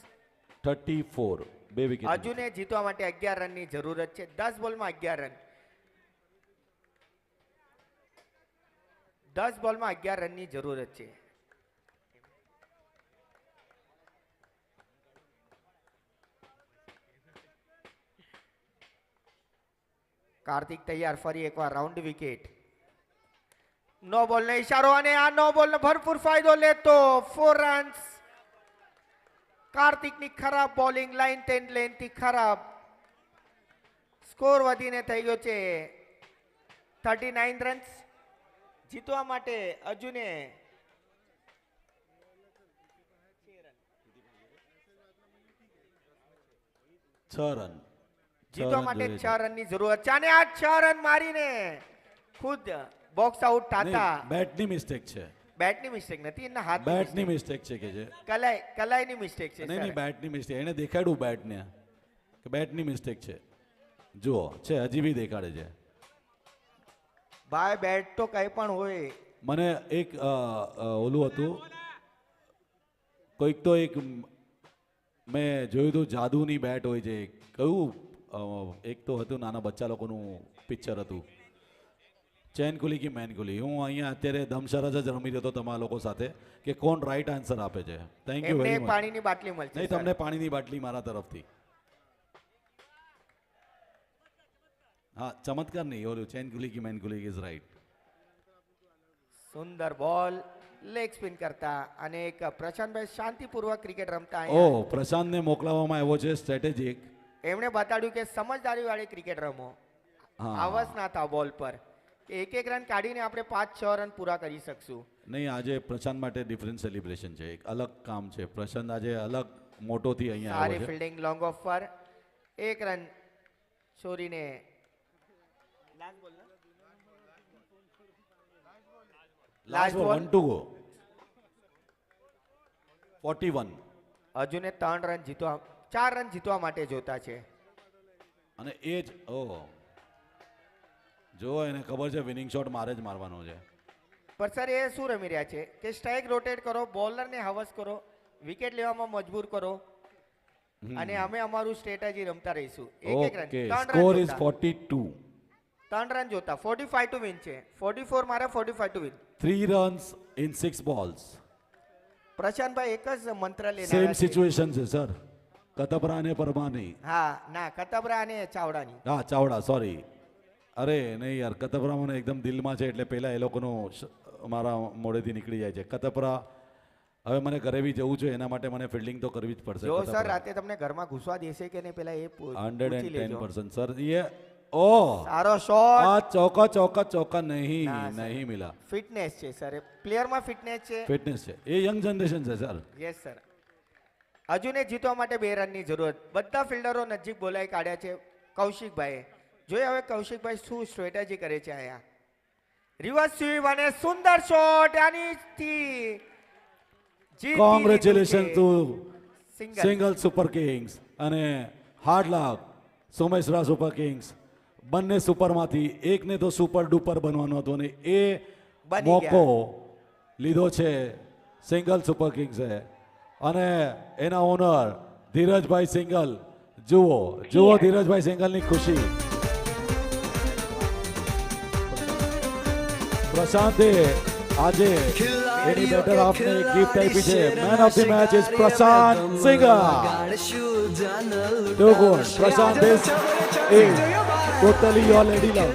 [SPEAKER 1] 34, 2 વિકેટ.
[SPEAKER 2] હજુને જીતવા માટે 11 રનની જરૂરત છે. 10 બોલમાં 11 રન. 10 બોલમાં 11 રનની જરૂરત છે. કાર્તિક તૈયાર. ફરી એકવાર રાઉન્ડ વિકેટ. નો બોલ ને ઈશારો અને આ નો બોલ નો ભરપૂર ફાયદો લેતો 4 રન્સ. કાર્તિકની ખરાબ બોલિંગ લાઈન 10 લેન્થથી ખરાબ. સ્કોર વધીને થઈ ગયો છે 39 રન્સ. જીતવા માટે અર્જુને
[SPEAKER 1] 6 રન
[SPEAKER 2] જીતવા માટે 6 રનની જરૂરત છે અને આ 6 રન મારીને ખુદ બોક્સ આઉટ થતા.
[SPEAKER 1] બેટની મિસ્ટેક છે,
[SPEAKER 2] બેટની મિસ્ટેક નથી, એના હાથ
[SPEAKER 1] બેટની મિસ્ટેક છે કે જે
[SPEAKER 2] કલાઈની મિસ્ટેક છે
[SPEAKER 1] નહીં
[SPEAKER 2] સર.
[SPEAKER 1] નહીં બેટની મિસ્ટેક એને દેખાડ્યું બેટને કે બેટની મિસ્ટેક છે. જુઓ છે હજી બી દેખાડે છે.
[SPEAKER 2] ભાઈ બેટ તો કઈ પણ હોય.
[SPEAKER 1] મને એક ઓલું હતું કોઈક તો એક મેં જોયું હતું જાદુની બેટ હોય છે કયું એક તો હતું નાના બચ્ચા લોકોનું પિક્ચર હતું ચેન કુલી કી મેન કુલી. હું અહીંયા અત્યારે દમશરજ જ રમી રહ્યો હતો તમારા લોકો સાથે કે કોણ રાઈટ આન્સર આપે છે. થેન્ક યુ
[SPEAKER 2] એમને
[SPEAKER 1] વેરી
[SPEAKER 2] એક
[SPEAKER 1] મચ.
[SPEAKER 2] પાણીની બાટલી મળશે
[SPEAKER 1] નહીં
[SPEAKER 2] સર.
[SPEAKER 1] તમને પાણીની બાટલી મારા તરફથી. હા ચમત્કાર નહીં ઓલું ચેન કુલી કી મેન કુલી ઇઝ રાઈટ.
[SPEAKER 2] સુંદર બોલ લેગ સ્પિન કરતા અને એક પ્રશાંતભાઈ શાંતિપૂર્વક ક્રિકેટ રમતા
[SPEAKER 1] ઓ
[SPEAKER 2] અહીંયા.
[SPEAKER 1] પ્રશાંતને મોકલાવવામાં આવ્યો છે સ્ટ્રેટેજિક.
[SPEAKER 2] એમણે બતાડ્યું કે સમજદારી વાળી ક્રિકેટ રમો.
[SPEAKER 1] હા.
[SPEAKER 2] આવસ ના હતા બોલ પર. એક એક રન કાઢીને આપણે 5-6 રન પૂરા કરી શકશું.
[SPEAKER 1] નહીં આજે પ્રશાંત માટે ડિફરન્ટ સેલિબ્રેશન છે, એક અલગ કામ છે. પ્રશાંત આજે અલગ મોટોથી અહીંયા
[SPEAKER 2] સારી
[SPEAKER 1] આવ્યો છે.
[SPEAKER 2] ફિલ્ડિંગ લોંગ ઓફ પર 1 રન છોડીને
[SPEAKER 1] લાસ્ટ બોલ 1 ટુ ગો 41
[SPEAKER 2] અર્જુને 3 રન જીતવા 4 રન જીતવા માટે જોતા છે.
[SPEAKER 1] અને એ જ જો એને ખબર છે વિનિંગ શોટ મારે જ મારવાનો છે.
[SPEAKER 2] પર સર એ શું રમી રહ્યા છે કે સ્ટ્રાઇક રોટેટ કરો, બોલરને હવસ કરો, વિકેટ લેવામાં મજબૂર કરો અને અમે અમારું સ્ટ્રેટેજી રમતા રહીશું. એક એક run
[SPEAKER 1] okay
[SPEAKER 2] 3
[SPEAKER 1] score
[SPEAKER 2] run
[SPEAKER 1] is 42.
[SPEAKER 2] 3 run જોતા 45 ટુ વિન છે. 44 મારે 45 to win.
[SPEAKER 1] 3 runs in 6 balls.
[SPEAKER 2] Prashantbhai એક જ મંત્ર લઈને
[SPEAKER 1] સેમ
[SPEAKER 2] આવ્યા છે.
[SPEAKER 1] સિચ્યુએશન છે સર. કતપરા અને પરમાની.
[SPEAKER 2] હા ના કતબરા અને ચાવડાની.
[SPEAKER 1] હા ચાવડા સોરી. અરે નહીં યાર કતપરા મને એકદમ દિલમાં છે એટલે પહેલા એ લોકોનું મારા મોઢેથી નીકળી જાય છે. કતપરા હવે મને ઘરે બી જવું છે એના માટે મને ફિલ્ડિંગ તો કરવી જ પડશે.
[SPEAKER 2] જો સર રાતે તમને ઘરમાં ઘૂસવા દેશે કે નહીં પેલા એ પૂછી લેજો.
[SPEAKER 1] 110% સર ये ओ
[SPEAKER 2] સારો શોટ.
[SPEAKER 1] આ चौका चौका चौका नहीं
[SPEAKER 2] ના, સર.
[SPEAKER 1] नहीं मिला.
[SPEAKER 2] ફિટનેસ છે સર, પ્લેયરમાં ફિટનેસ છે.
[SPEAKER 1] ફિટનેસ છે એ યંગ જનરેશન છે સર.
[SPEAKER 2] Yes sir. અર્જુને જીતવા માટે 2 રનની જરૂરત. બધા ફિલ્ડરો નજીક બોલાઈ કાઢ્યા છે કૌશિકભાઈએ. જોઈએ હવે કૌશિકભાઈ શું સ્ટ્રેટેજી કરે છે અહીંયા. રિવર્સ સ્વીપ અને સુંદર શોટ આની
[SPEAKER 1] congratulation to
[SPEAKER 2] single.
[SPEAKER 1] Single super kings અને hard luck Someshwara super kings. બંને સુપરમાંથી એકને તો સુપર ડુપર બનવાનો હતો અને એ
[SPEAKER 2] બની
[SPEAKER 1] મોકો લીધો છે સિંગલ સુપર કિંગ્સે અને એના ઓનર ધીરજભાઈ સિંગલ. જુઓ જુઓ ધીરજભાઈ સિંગલની ખુશી. પ્રશાંતે આજે એની બેટર આપને ગિફ્ટ આપી છે. Man of the match is Prashant single. Too good. Prashant is totally your lady love.